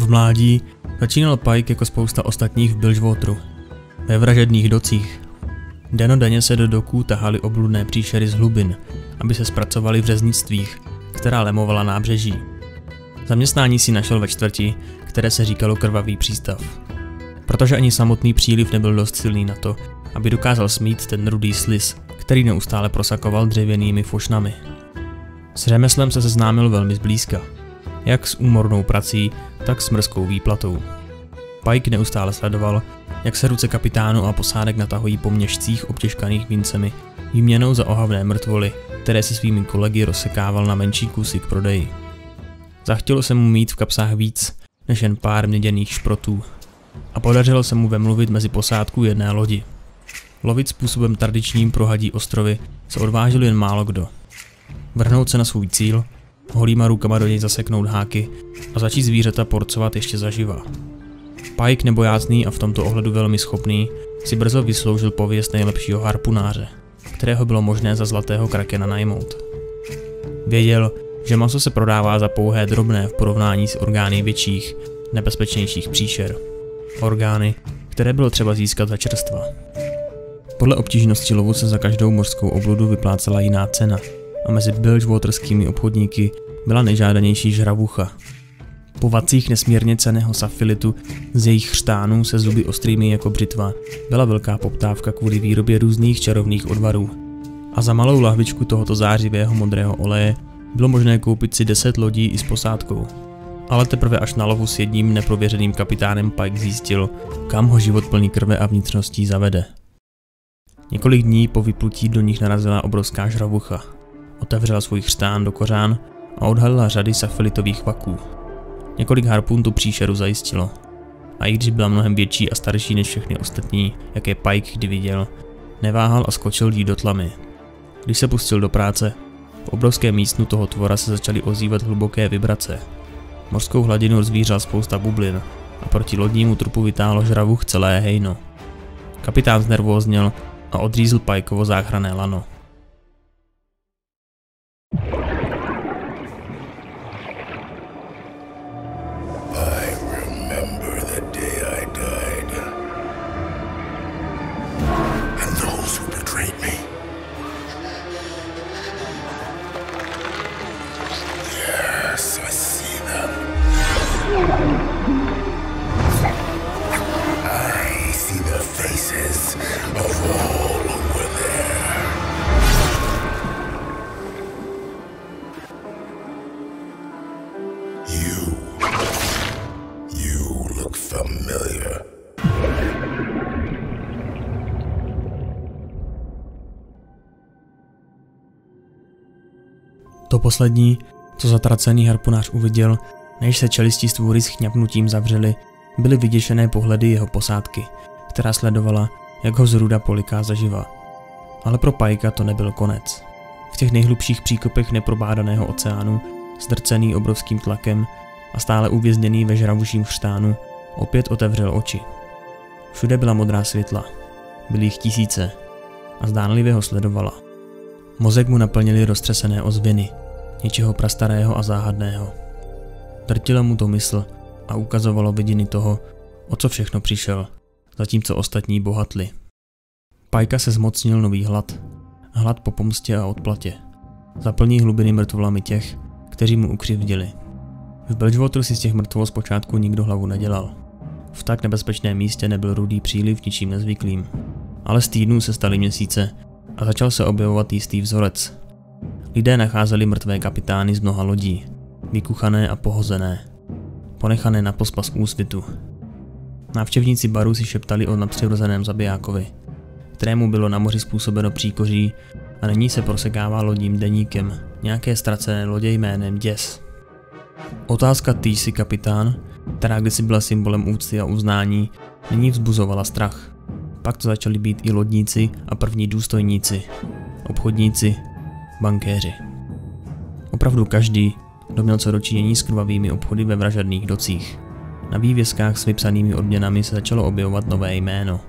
V mládí začínal Pike jako spousta ostatních v Bilgewateru, ve vražedných docích. Dennodenně se do doků tahaly obludné příšery z hlubin, aby se zpracovaly v řeznictvích, která lemovala nábřeží. Zaměstnání si našel ve čtvrti, které se říkalo Krvavý přístav. Protože ani samotný příliv nebyl dost silný na to, aby dokázal smít ten rudý sliz, který neustále prosakoval dřevěnými fošnami. S řemeslem se seznámil velmi zblízka, jak s úmornou prací, tak s mrzkou výplatou. Pike neustále sledoval, jak se ruce kapitánů a posádek natahují po měšcích obtěžkaných mincemi, výměnou za ohavné mrtvoly, které se svými kolegy rozsekával na menší kusy k prodeji. Zachtělo se mu mít v kapsách víc než jen pár měděných šprotů a podařilo se mu vemluvit mezi posádku jedné lodi. Lovit způsobem tradičním pro hadí ostrovy se odvážil jen málo kdo. Vrhnout se na svůj cíl, holýma rukama do něj zaseknout háky a začít zvířata porcovat ještě zaživa. Pike, nebojácný a v tomto ohledu velmi schopný, si brzo vysloužil pověst nejlepšího harpunáře, kterého bylo možné za zlatého krakena najmout. Věděl, že maso se prodává za pouhé drobné v porovnání s orgány větších, nebezpečnějších příšer. Orgány, které bylo třeba získat za čerstva. Podle obtížnosti lovu se za každou mořskou obludu vyplácela jiná cena a mezi bilgewaterskými obchodníky byla nejžádanější žravucha. Po vacích nesmírně cenného safilitu z jejich chřtánů se zuby ostrými jako břitva byla velká poptávka kvůli výrobě různých čarovných odvarů. A za malou lahvičku tohoto zářivého modrého oleje bylo možné koupit si 10 lodí i s posádkou. Ale teprve až na lovu s jedním neprověřeným kapitánem Pike zjistil, kam ho život plný krve a vnitřností zavede. Několik dní po vyplutí do nich narazila obrovská žravucha. Otevřela svůj chřtán do kořán a odhalila řady safilitových vaků. Několik harpun tu příšeru zajistilo. A i když byla mnohem větší a starší než všechny ostatní, jaké Pike kdy viděl, neváhal a skočil jí do tlamy. Když se pustil do práce, v obrovském místnu toho tvora se začaly ozývat hluboké vibrace. Mořskou hladinu rozvířal spousta bublin a proti lodnímu trupu vytáhlo žravuch celé hejno. Kapitán znervózněl a odřízl Pikeovo záchranné lano. To poslední, co zatracený harpunář uviděl, než se čelistí stvůry s chňapnutím zavřely, byly vyděšené pohledy jeho posádky, která sledovala, jak ho zruda poliká zaživa. Ale pro Pikea to nebyl konec. V těch nejhlubších příkopech neprobádaného oceánu, zdrcený obrovským tlakem a stále uvězněný ve žravuším chřtánu, opět otevřel oči. Všude byla modrá světla, byly jich tisíce a zdánlivě ho sledovala. Mozek mu naplnili roztřesené ozvěny, něčeho prastarého a záhadného. Drtilo mu to mysl a ukazovalo vidiny toho, o co všechno přišel, zatímco ostatní bohatli. Pikea se zmocnil nový hlad. Hlad po pomstě a odplatě. Zaplní hlubiny mrtvolami těch, kteří mu ukřivdili. V Bilgewateru si z těch mrtvol zpočátku nikdo hlavu nedělal. V tak nebezpečném místě nebyl rudý příliv ničím nezvyklým. Ale z týdnů se staly měsíce a začal se objevovat jistý vzorec. Lidé nacházeli mrtvé kapitány z mnoha lodí, vykuchané a pohozené, ponechané na pospas úsvitu. Návštěvníci baru si šeptali o nadpřirozeném zabijákovi, kterému bylo na moři způsobeno příkoří a nyní se prosekává lodím deníkem nějaké ztracené lodě jménem Děs. Otázka týž si kapitán, která kdysi byla symbolem úcty a uznání, nyní vzbuzovala strach. Pak to začali být i lodníci a první důstojníci, obchodníci, bankéři. Opravdu každý, kdo měl co dočinění s krvavými obchody ve vražedných docích. Na vývězkách s vypsanými odměnami se začalo objevovat nové jméno.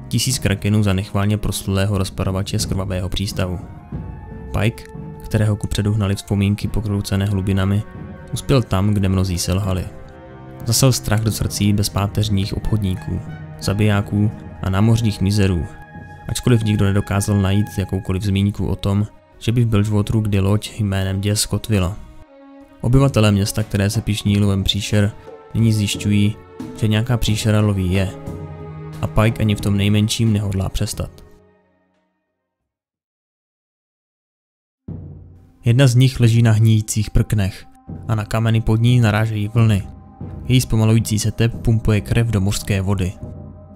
1000 krakenů za nechválně proslulého rozparovače z Krvavého přístavu. Pike, kterého kupředu hnali vzpomínky pokroucené hlubinami, uspěl tam, kde mnozí selhali. Zasel strach do srdcí bezpáteřních obchodníků, zabijáků a námořních mizerů, ačkoliv nikdo nedokázal najít jakoukoliv zmínku o tom, že by v Bilgewateru kdy loď jménem Děs kotvila. Obyvatelé města, které se pyšní lovem příšer, nyní zjišťují, že nějaká příšera loví je. A Pike ani v tom nejmenším nehodlá přestat. Jedna z nich leží na hníjících prknech a na kameny pod ní narážejí vlny. Její zpomalující se tep pumpuje krev do mořské vody.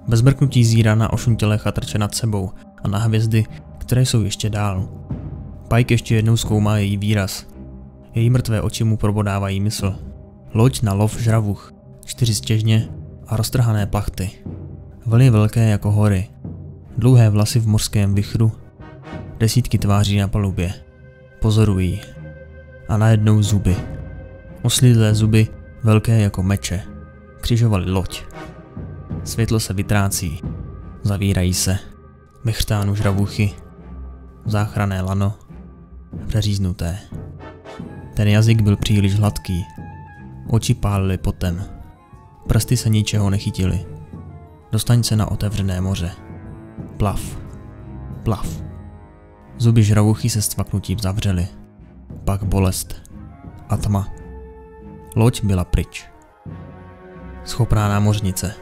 Bez mrknutí zírá na ošuntělé chatrče nad sebou a na hvězdy, které jsou ještě dál. Pike ještě jednou zkoumá její výraz. Její mrtvé oči mu probodávají mysl. Loď na lov žravuch, 4 stěžně a roztrhané plachty. Vlny velké jako hory. Dlouhé vlasy v mořském vichru. Desítky tváří na palubě. Pozorují. A najednou zuby. Oslizlé zuby, velké jako meče. Křižovaly loď. Světlo se vytrácí. Zavírají se. Ve chřtánu žravuchy. Záchranné lano. Přeříznuté. Ten jazyk byl příliš hladký. Oči pálily potem. Prsty se ničeho nechytily. Dostaň se na otevřené moře. Plav. Plav. Zuby žravuchy se stvaknutím zavřely. Pak bolest. A tma. Loď byla pryč. Schopná námořnice.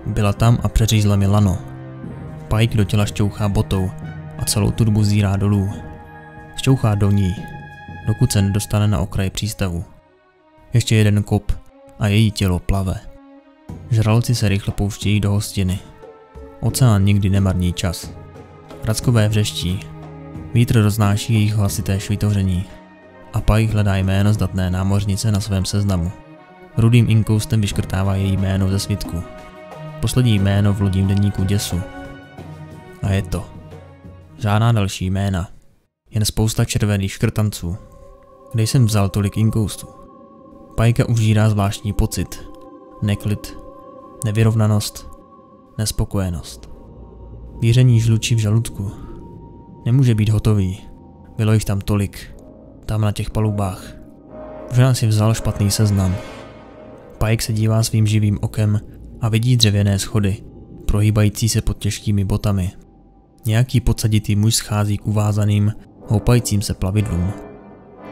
Byla tam a přeřízla mi lano. Pike do těla šťouchá botou a celou turbu zírá dolů. Šťouchá do ní, dokud se nedostane na okraj přístavu. Ještě jeden kop a její tělo plave. Žraloci se rychle pouštějí do hostiny. Oceán nikdy nemarní čas. Rackové vřeští. Vítr roznáší jejich hlasité švitoření. A Pike hledá jméno zdatné námořnice na svém seznamu. Rudým inkoustem vyškrtává její jméno ze svitku. Poslední jméno v lodním deníku Děsu. A je to. Žádná další jména. Jen spousta červených škrtanců. Kde jsem vzal tolik inkoustů? Pajka užírá zvláštní pocit. Neklid, nevyrovnanost, nespokojenost. Víření žlučí v žaludku. Nemůže být hotový. Bylo jich tam tolik. Tam na těch palubách. Možná si vzal špatný seznam. Pike se dívá svým živým okem a vidí dřevěné schody, prohýbající se pod těžkými botami. Nějaký podsaditý muž schází k uvázaným, houpajícím se plavidlům.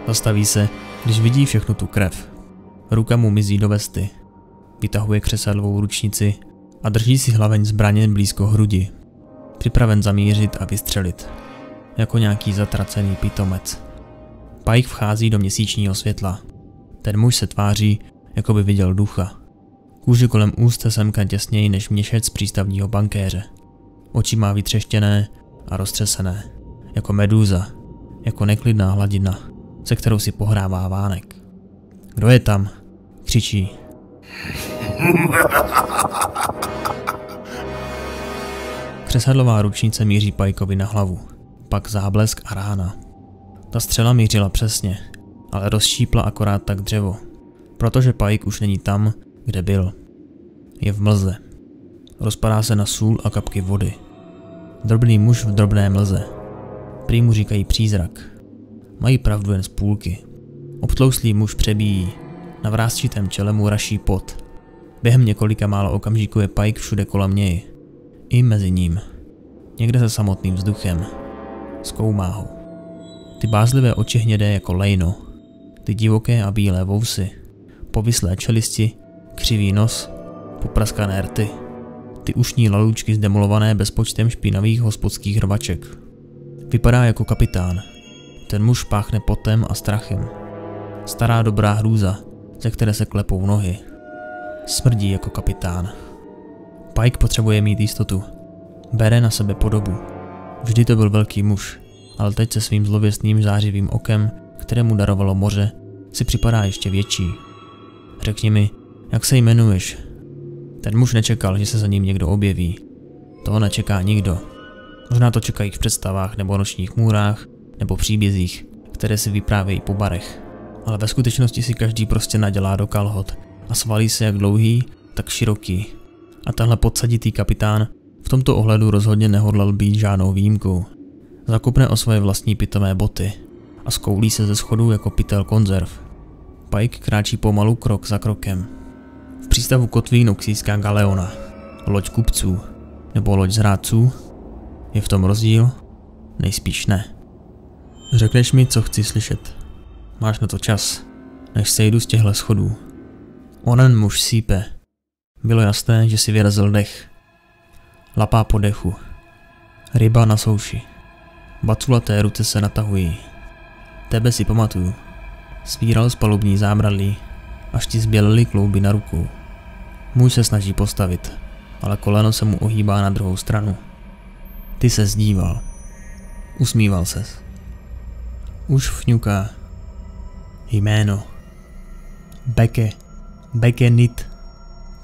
Zastaví se, když vidí všechnu tu krev. Ruka mu mizí do vesty. Vytahuje křesadlovou ručnici a drží si hlaveň zbraně blízko hrudi. Připraven zamířit a vystřelit. Jako nějaký zatracený pitomec. Pike vchází do měsíčního světla. Ten muž se tváří, jako by viděl ducha. Kůže kolem úst se semká těsněji než měšec přístavního bankéře. Oči má vytřeštěné a roztřesené. Jako medúza. Jako neklidná hladina, se kterou si pohrává vánek. Kdo je tam? Křičí. Křesadlová ručnice míří Pikeovi na hlavu. Pak záblesk a rána. Ta střela mířila přesně, ale rozšípla akorát tak dřevo. Protože Pike už není tam, kde byl. Je v mlze. Rozpadá se na sůl a kapky vody. Drobný muž v drobné mlze. Prý mu říkají přízrak. Mají pravdu jen z půlky. Obtlouslý muž přebíjí. Na vrásčitém čele mu raší pot. Během několika málo okamžiků je Pike všude kolem něj. I mezi ním. Někde se samotným vzduchem. Zkoumá ho. Ty bázlivé oči hnědé jako lejno. Ty divoké a bílé vousy. Povislé čelisti, křivý nos, popraskané rty. Ty ušní lalůčky zdemolované bezpočtem špinavých hospodských rvaček. Vypadá jako kapitán. Ten muž páchne potem a strachem. Stará dobrá hrůza, ze které se klepou nohy. Smrdí jako kapitán. Pike potřebuje mít jistotu. Bere na sebe podobu. Vždy to byl velký muž, ale teď se svým zlověstným zářivým okem, které mu darovalo moře, si připadá ještě větší. Řekni mi, jak se jmenuješ? Ten muž nečekal, že se za ním někdo objeví. Toho nečeká nikdo. Možná to čekají v představách nebo nočních můrách, nebo příbězích, které si vyprávějí po barech. Ale ve skutečnosti si každý prostě nadělá do kalhot a svalí se jak dlouhý, tak široký. A tenhle podsaditý kapitán v tomto ohledu rozhodně nehodlal být žádnou výjimkou. Zakopne o svoje vlastní pitomé boty a skoulí se ze schodů jako pytel konzerv. Pike kráčí pomalu krok za krokem. V V přístavu kotví noxijská galeona, loď kupců nebo loď zrádců. Je v tom rozdíl? Nejspíš ne. Řekneš mi, co chci slyšet. Máš na to čas, než sejdu z těchto schodů. Onen muž sípe. Bylo jasné, že si vyrazil dech. Lapá po dechu. Ryba na souši. Baculaté ruce se natahují. Tebe si pamatuju. Svíral z palubní zábradlí, až ti zbělily klouby na ruku. Muž se snaží postavit, ale koleno se mu ohýbá na druhou stranu. Ty se zdíval. Usmíval ses. Už fňuká. Jméno. Beke Nit.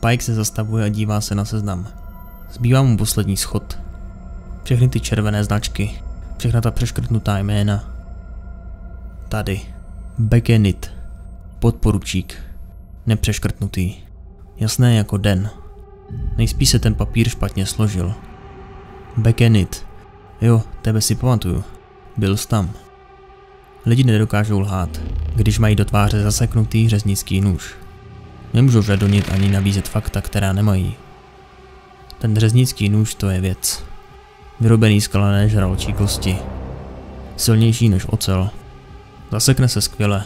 Pike se zastavuje a dívá se na seznam. Zbývá mu poslední schod. Všechny ty červené značky, všechna ta přeškrtnutá jména. Tady. Beke Nit. Podporučík. Nepřeškrtnutý. Jasné jako den. Nejspíš se ten papír špatně složil. Beke Nit. Jo, tebe si pamatuju. Byl jsi tam. Lidi nedokážou lhát, když mají do tváře zaseknutý řeznický nůž. Nemůžou žadonit ani nabízet fakta, která nemají. Ten řeznický nůž to je věc. Vyrobený z kalené žraločí kosti. Silnější než ocel. Zasekne se skvěle.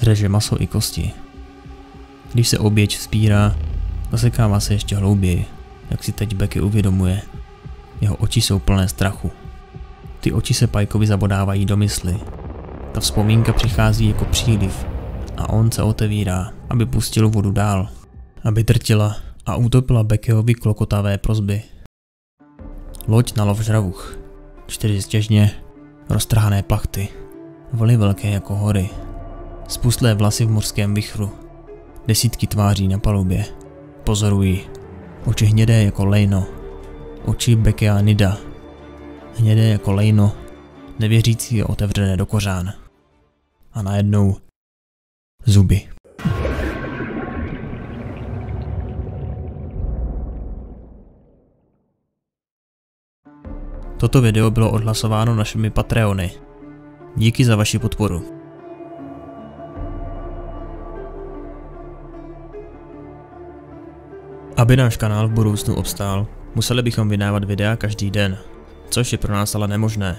Řeže maso i kosti. Když se oběť vzpírá, zasekává se ještě hlouběji, jak si teď Becky uvědomuje. Jeho oči jsou plné strachu. Ty oči se Pikeovi zabodávají do mysli. Ta vzpomínka přichází jako příliv a on se otevírá, aby pustil vodu dál, aby drtila a utopila Beckyhovi klokotavé prosby. Loď na lov žravuch, 4 stěžně, roztrhané plachty, vlny velké jako hory, spustlé vlasy v mořském vichru, desítky tváří na palubě, pozorují, oči hnědé jako lejno, oči Becky a Nida, hnědé jako lejno, nevěřící a otevřené do kořán. A najednou zuby. Toto video bylo odhlasováno našimi Patreony. Díky za vaši podporu. Aby náš kanál v budoucnu obstál, museli bychom vydávat videa každý den, což je pro nás ale nemožné,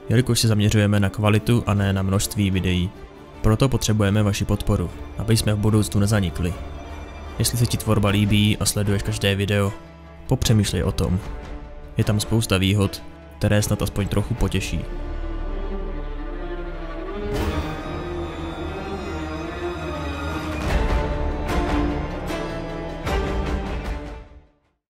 jelikož se zaměřujeme na kvalitu a ne na množství videí. Proto potřebujeme vaši podporu, aby jsme v budoucnu nezanikli. Jestli se ti tvorba líbí a sleduješ každé video, popřemýšlej o tom. Je tam spousta výhod, které snad aspoň trochu potěší.